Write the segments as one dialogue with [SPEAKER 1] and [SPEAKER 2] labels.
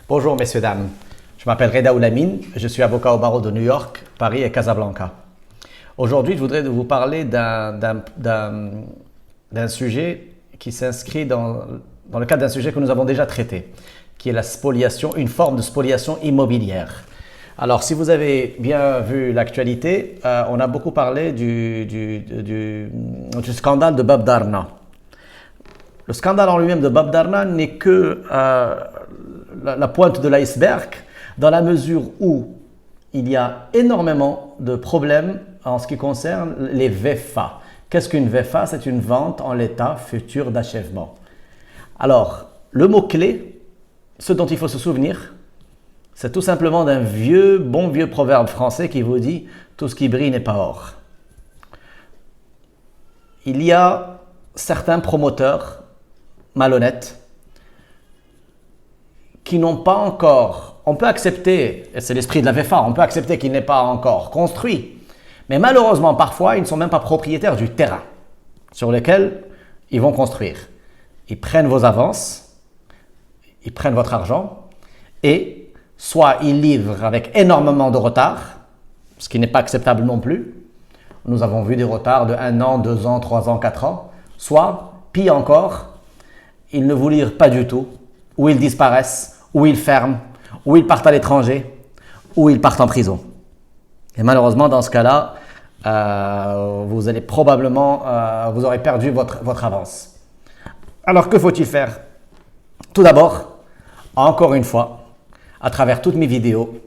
[SPEAKER 1] Bonjour messieurs, dames. Je m'appelle Reda Oulamine, je suis avocat au barreau de New York, Paris et Casablanca. Aujourd'hui, je voudrais vous parler d'un sujet qui s'inscrit dans le cadre d'un sujet que nous avons déjà traité, qui est la spoliation, une forme de spoliation immobilière. Alors, si vous avez bien vu l'actualité, on a beaucoup parlé du scandale de Bab Darna. Le scandale en lui-même de Bab Darna n'est que la pointe de l'iceberg, dans la mesure où il y a énormément de problèmes en ce qui concerne les VFA. Qu'est-ce qu'une VFA? C'est une vente en l'état futur d'achèvement. Alors, le mot-clé, ce dont il faut se souvenir, c'est tout simplement d'un bon vieux proverbe français qui vous dit « tout ce qui brille n'est pas or ». Il y a certains promoteurs malhonnêtes qui n'ont pas encore, on peut accepter, et c'est l'esprit de la VFA, on peut accepter qu'il n'est pas encore construit, mais malheureusement parfois ils ne sont même pas propriétaires du terrain sur lequel ils vont construire. Ils prennent vos avances, ils prennent votre argent et soit ils livrent avec énormément de retard, ce qui n'est pas acceptable non plus. Nous avons vu des retards de 1 an, 2 ans, 3 ans, 4 ans, soit, pire encore, ils ne vous livrent pas du tout, ou ils disparaissent, ou ils ferment, ou ils partent à l'étranger, ou ils partent en prison. Et malheureusement, dans ce cas-là, vous allez probablement, vous aurez perdu votre avance. Alors, que faut-il faire? Tout d'abord, encore une fois, à travers toutes mes vidéos,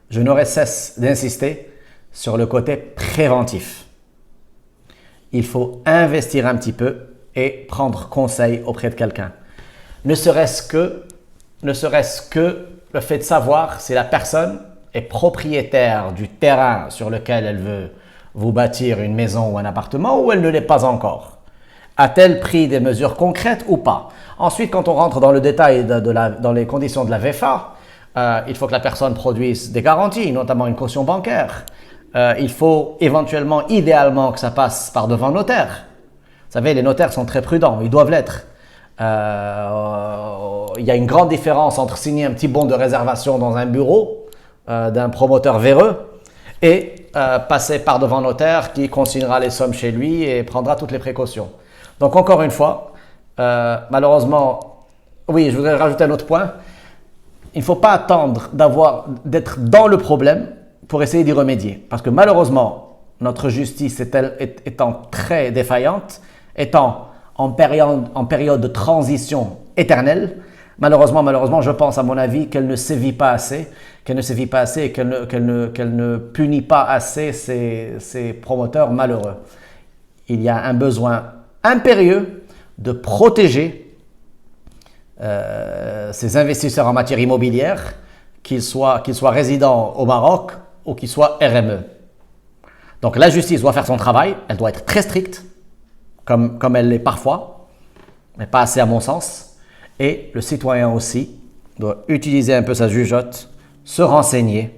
[SPEAKER 1] je n'aurai cesse d'insister sur le côté préventif. Il faut investir un petit peu et prendre conseil auprès de quelqu'un. Ne serait-ce que le fait de savoir si la personne est propriétaire du terrain sur lequel elle veut vous bâtir une maison ou un appartement ou elle ne l'est pas encore. A-t-elle pris des mesures concrètes ou pas? Ensuite, quand on rentre dans le détail dans les conditions de la VFA, il faut que la personne produise des garanties, notamment une caution bancaire. Il faut éventuellement, idéalement, que ça passe par devant notaire. Vous savez, les notaires sont très prudents, ils doivent l'être. Il y a une grande différence entre signer un petit bon de réservation dans un bureau d'un promoteur véreux et passer par devant notaire qui consignera les sommes chez lui et prendra toutes les précautions. Donc encore une fois, malheureusement, oui, je voudrais rajouter un autre point. Il ne faut pas attendre d'être dans le problème pour essayer d'y remédier. Parce que malheureusement, notre justice étant très défaillante, étant en période de transition éternelle, malheureusement, je pense à mon avis qu'elle ne sévit pas assez, et qu'elle ne punit pas assez ces promoteurs malheureux. Il y a un besoin impérieux de protéger ces investisseurs en matière immobilière, qu'ils soient résidents au Maroc ou qu'ils soient RME. Donc la justice doit faire son travail, elle doit être très stricte, comme elle l'est parfois, mais pas assez à mon sens. Et le citoyen aussi doit utiliser un peu sa jugeote, se renseigner,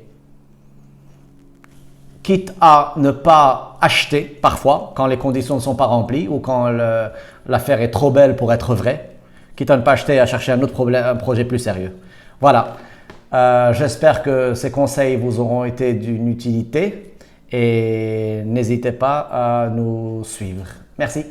[SPEAKER 1] quitte à ne pas acheter parfois quand les conditions ne sont pas remplies ou quand l'affaire est trop belle pour être vraie, quitte à ne pas acheter et à chercher un projet plus sérieux. Voilà, j'espère que ces conseils vous auront été d'une utilité et n'hésitez pas à nous suivre. Merci.